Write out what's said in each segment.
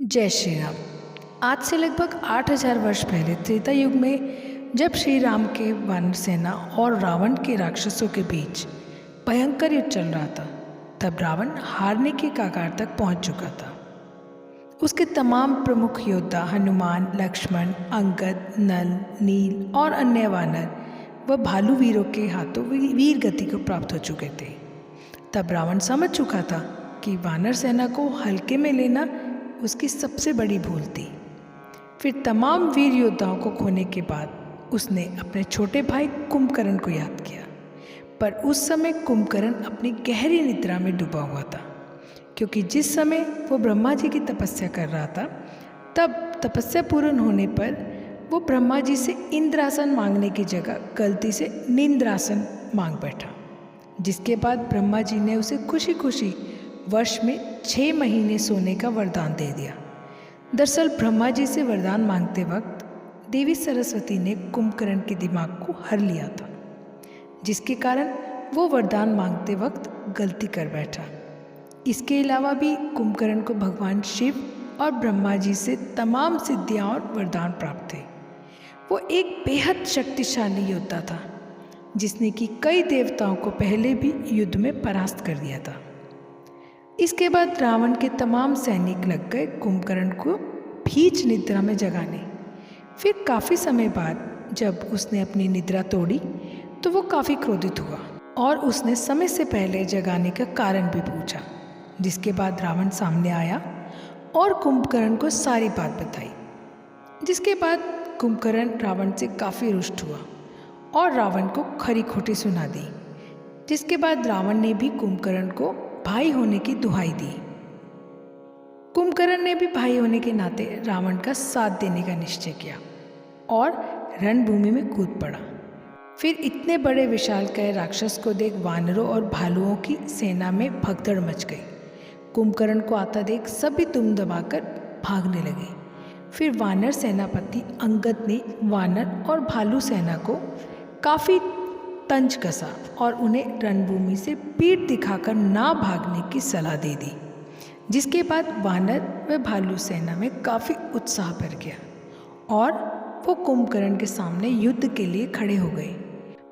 जय श्री राम। आज से लगभग 8000 वर्ष पहले त्रेता युग में जब श्री राम के वानर सेना और रावण के राक्षसों के बीच भयंकर युद्ध चल रहा था, तब रावण हारने के कगार तक पहुंच चुका था। उसके तमाम प्रमुख योद्धा हनुमान, लक्ष्मण, अंगद, नल, नील और अन्य वानर व भालू वीरों के हाथों वीर गति को प्राप्त हो चुके थे। तब रावण समझ चुका था कि वानर सेना को हल्के में लेना उसकी सबसे बड़ी भूल थी। फिर तमाम वीर योद्धाओं को खोने के बाद उसने अपने छोटे भाई कुंभकर्ण को याद किया, पर उस समय कुंभकर्ण अपनी गहरी निद्रा में डूबा हुआ था, क्योंकि जिस समय वो ब्रह्मा जी की तपस्या कर रहा था, तब तपस्या पूर्ण होने पर वो ब्रह्मा जी से इंद्रासन मांगने की जगह गलती से नींद्रासन मांग बैठा, जिसके बाद ब्रह्मा जी ने उसे खुशी खुशी वर्ष में 6 महीने सोने का वरदान दे दिया। दरअसल ब्रह्मा जी से वरदान मांगते वक्त देवी सरस्वती ने कुंभकर्ण के दिमाग को हर लिया था, जिसके कारण वो वरदान मांगते वक्त गलती कर बैठा। इसके अलावा भी कुंभकर्ण को भगवान शिव और ब्रह्मा जी से तमाम सिद्धियां और वरदान प्राप्त थे। वो एक बेहद शक्तिशाली योद्धा था, जिसने कि कई देवताओं को पहले भी युद्ध में परास्त कर दिया था। इसके बाद रावण के तमाम सैनिक लग गए कुंभकर्ण को भीच निद्रा में जगाने। फिर काफ़ी समय बाद जब उसने अपनी निद्रा तोड़ी तो वो काफ़ी क्रोधित हुआ और उसने समय से पहले जगाने का कारण भी पूछा, जिसके बाद रावण सामने आया और कुंभकर्ण को सारी बात बताई। जिसके बाद कुंभकर्ण रावण से काफ़ी रुष्ट हुआ और रावण को खरी खोटी सुना दी। जिसके बाद रावण ने भी कुंभकर्ण को भाई होने की दुहाई दी। कुंभकर्ण ने भी भाई होने के नाते रावण का साथ देने का निश्चय किया और रणभूमि में कूद पड़ा। फिर इतने बड़े विशालकाय राक्षस को देख वानरों और भालुओं की सेना में भगदड़ मच गई। कुंभकर्ण को आता देख सभी दुम दबाकर भागने लगे। फिर वानर सेनापति अंगद ने वानर और भालू सेना को काफ़ी तंज कसा और उन्हें रणभूमि से पीठ दिखाकर ना भागने की सलाह दे दी। जिसके बाद वानर व भालू सेना में काफ़ी उत्साह भर गया और वो कुंभकर्ण के सामने युद्ध के लिए खड़े हो गए।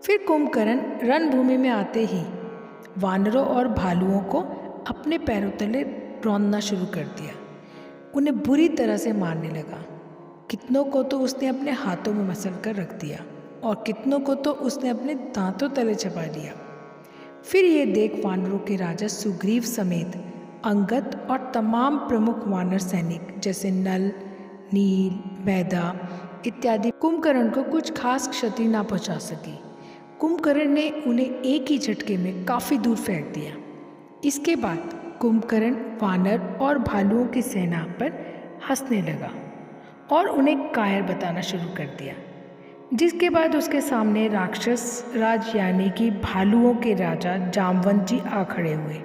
फिर कुंभकर्ण रणभूमि में आते ही वानरों और भालुओं को अपने पैरों तले रौंदना शुरू कर दिया। उन्हें बुरी तरह से मारने लगा। कितनों को तो उसने अपने हाथों में मसल कर रख दिया और कितनों को तो उसने अपने दांतों तले छपा लिया। फिर ये देख वानरों के राजा सुग्रीव समेत अंगद और तमाम प्रमुख वानर सैनिक जैसे नल, नील, मैदा इत्यादि कुंभकर्ण को कुछ खास क्षति ना पहुंचा सकी। कुंभकर्ण ने उन्हें एक ही झटके में काफ़ी दूर फेंक दिया। इसके बाद कुंभकर्ण वानर और भालुओं की सेना पर हंसने लगा और उन्हें कायर बताना शुरू कर दिया। जिसके बाद उसके सामने राक्षस राज यानी कि भालुओं के राजा जामवंत जी आ खड़े हुए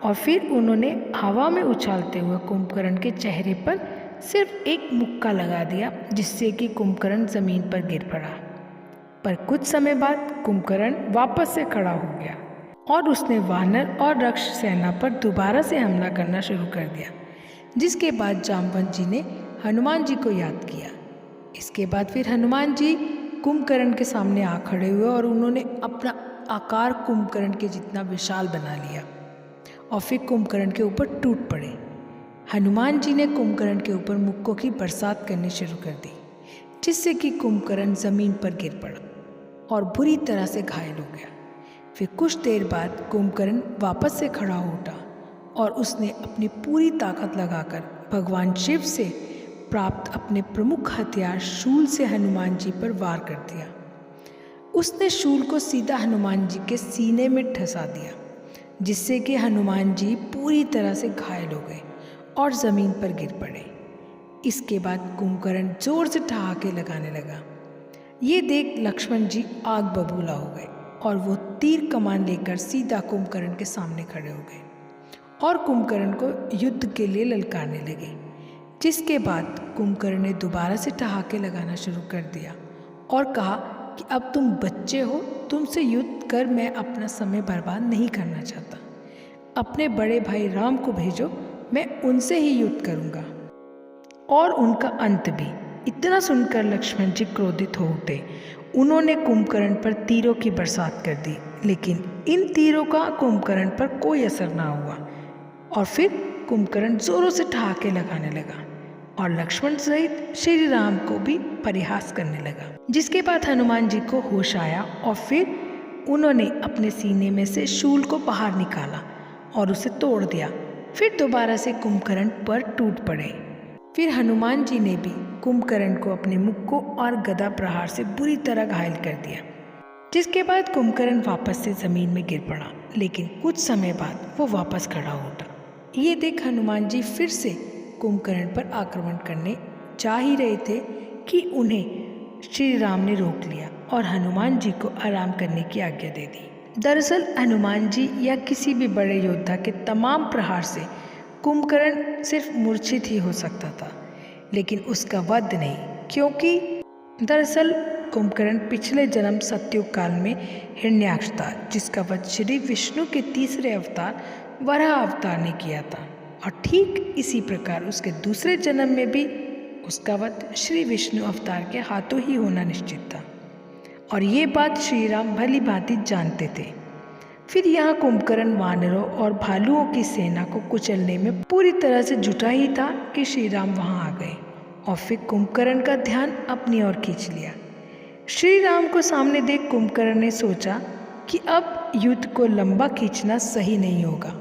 और फिर उन्होंने हवा में उछालते हुए कुंभकर्ण के चेहरे पर सिर्फ एक मुक्का लगा दिया, जिससे कि कुंभकर्ण ज़मीन पर गिर पड़ा। पर कुछ समय बाद कुंभकर्ण वापस से खड़ा हो गया और उसने वानर और राक्षस सेना पर दोबारा से हमला करना शुरू कर दिया। जिसके बाद जामवंत जी ने हनुमान जी को याद किया। इसके बाद फिर हनुमान जी कुंभकर्ण के सामने आ खड़े हुए और उन्होंने अपना आकार कुंभकर्ण के जितना विशाल बना लिया और फिर कुंभकर्ण के ऊपर टूट पड़े। हनुमान जी ने कुंभकर्ण के ऊपर मुक्कों की बरसात करनी शुरू कर दी, जिससे कि कुंभकर्ण ज़मीन पर गिर पड़ा और बुरी तरह से घायल हो गया। फिर कुछ देर बाद कुंभकर्ण वापस से खड़ा हो उठा और उसने अपनी पूरी ताकत लगाकर भगवान शिव से प्राप्त अपने प्रमुख हथियार शूल से हनुमान जी पर वार कर दिया। उसने शूल को सीधा हनुमान जी के सीने में ठसा दिया, जिससे कि हनुमान जी पूरी तरह से घायल हो गए और ज़मीन पर गिर पड़े। इसके बाद कुंभकर्ण जोर से ठहाके लगाने लगा। ये देख लक्ष्मण जी आग बबूला हो गए और वो तीर कमान लेकर सीधा कुंभकर्ण के सामने खड़े हो गए और कुंभकर्ण को युद्ध के लिए ललकारने लगे। जिसके बाद कुंभकर्ण ने दोबारा से ठहाके लगाना शुरू कर दिया और कहा कि अब तुम बच्चे हो, तुमसे युद्ध कर मैं अपना समय बर्बाद नहीं करना चाहता। अपने बड़े भाई राम को भेजो, मैं उनसे ही युद्ध करूंगा। और उनका अंत भी। इतना सुनकर लक्ष्मण जी क्रोधित हो उठे। उन्होंने कुंभकर्ण पर तीरों की बरसात कर दी, लेकिन इन तीरों का कुंभकर्ण पर कोई असर ना हुआ और फिर कुंभकर्ण जोरों से ठहाके लगाने लगा और लक्ष्मण सहित श्री राम को भी परिहास करने लगा। जिसके बाद हनुमान जी को होश आया और फिर उन्होंने अपने सीने में से शूल को बाहर निकाला और उसे तोड़ दिया। फिर दोबारा से कुंभकर्ण पर टूट पड़े। फिर हनुमान जी ने भी कुंभकर्ण को अपने मुख को और गदा प्रहार से बुरी तरह घायल कर दिया। जिसके बाद कुंभकर्ण वापस से जमीन में गिर पड़ा, लेकिन कुछ समय बाद वो वापस खड़ा हो उठा। ये देख हनुमान जी फिर से कुंभकर्ण पर आक्रमण करने जा ही रहे थे कि उन्हें श्री राम ने रोक लिया और हनुमान जी को आराम करने की आज्ञा दे दी। दरअसल हनुमान जी या किसी भी बड़े योद्धा के तमाम प्रहार से कुंभकर्ण सिर्फ मूर्छित ही हो सकता था, लेकिन उसका वध नहीं, क्योंकि दरअसल कुंभकर्ण पिछले जन्म सतयुग काल में हिरण्याक्ष था, जिसका वध श्री विष्णु के तीसरे अवतार वराह अवतार ने किया था। और ठीक इसी प्रकार उसके दूसरे जन्म में भी उसका वध श्री विष्णु अवतार के हाथों ही होना निश्चित था और ये बात श्री राम भली भांति जानते थे। फिर यहाँ कुंभकर्ण वानरों और भालुओं की सेना को कुचलने में पूरी तरह से जुटा ही था कि श्री राम वहाँ आ गए और फिर कुंभकर्ण का ध्यान अपनी ओर खींच लिया। श्री राम को सामने देख कुंभकर्ण ने सोचा कि अब युद्ध को लंबा खींचना सही नहीं होगा,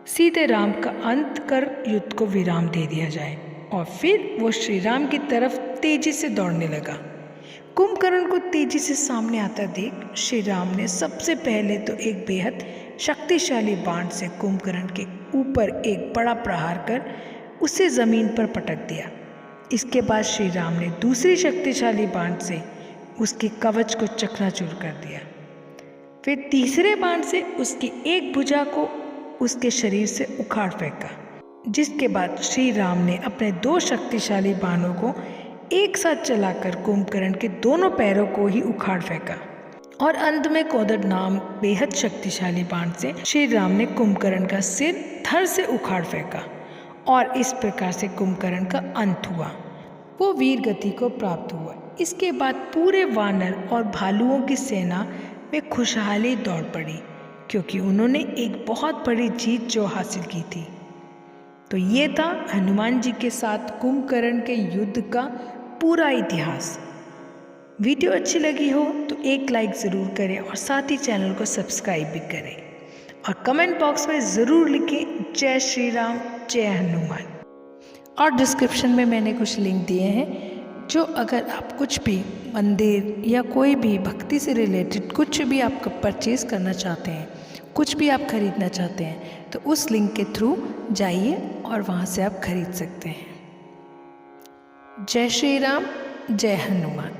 सीधे राम का अंत कर युद्ध को विराम दे दिया जाए। और फिर वो श्री राम की तरफ तेजी से दौड़ने लगा। कुंभकर्ण को तेजी से सामने आता देख श्री राम ने सबसे पहले तो एक बेहद शक्तिशाली बाण से कुंभकर्ण के ऊपर एक बड़ा प्रहार कर उसे जमीन पर पटक दिया। इसके बाद श्री राम ने दूसरी शक्तिशाली बाण से उसके कवच को चकनाचूर कर दिया। फिर तीसरे बाण से उसकी एक भुजा को उसके शरीर से उखाड़ फेंका। जिसके बाद श्री राम ने अपने दो शक्तिशाली बाणों को एक साथ चलाकर कुंभकर्ण के दोनों पैरों को ही उखाड़ फेंका और अंत में कोदंड नाम बेहद शक्तिशाली बाण से श्री राम ने कुंभकर्ण का सिर धड़ से उखाड़ फेंका और इस प्रकार से कुंभकर्ण का अंत हुआ। वो वीर गति को प्राप्त हुआ। इसके बाद पूरे वानर और भालुओं की सेना में खुशहाली दौड़ पड़ी, क्योंकि उन्होंने एक बहुत बड़ी जीत जो हासिल की थी। तो ये था हनुमान जी के साथ कुंभकर्ण के युद्ध का पूरा इतिहास। वीडियो अच्छी लगी हो तो एक लाइक ज़रूर करें और साथ ही चैनल को सब्सक्राइब भी करें और कमेंट बॉक्स में ज़रूर लिखें जय श्री राम, जय हनुमान। और डिस्क्रिप्शन में मैंने कुछ लिंक दिए हैं, जो अगर आप कुछ भी मंदिर या कोई भी भक्ति से रिलेटेड कुछ भी आप परचेज़ करना चाहते हैं, कुछ भी आप खरीदना चाहते हैं, तो उस लिंक के थ्रू जाइए और वहाँ से आप खरीद सकते हैं। जय श्री राम, जय हनुमान।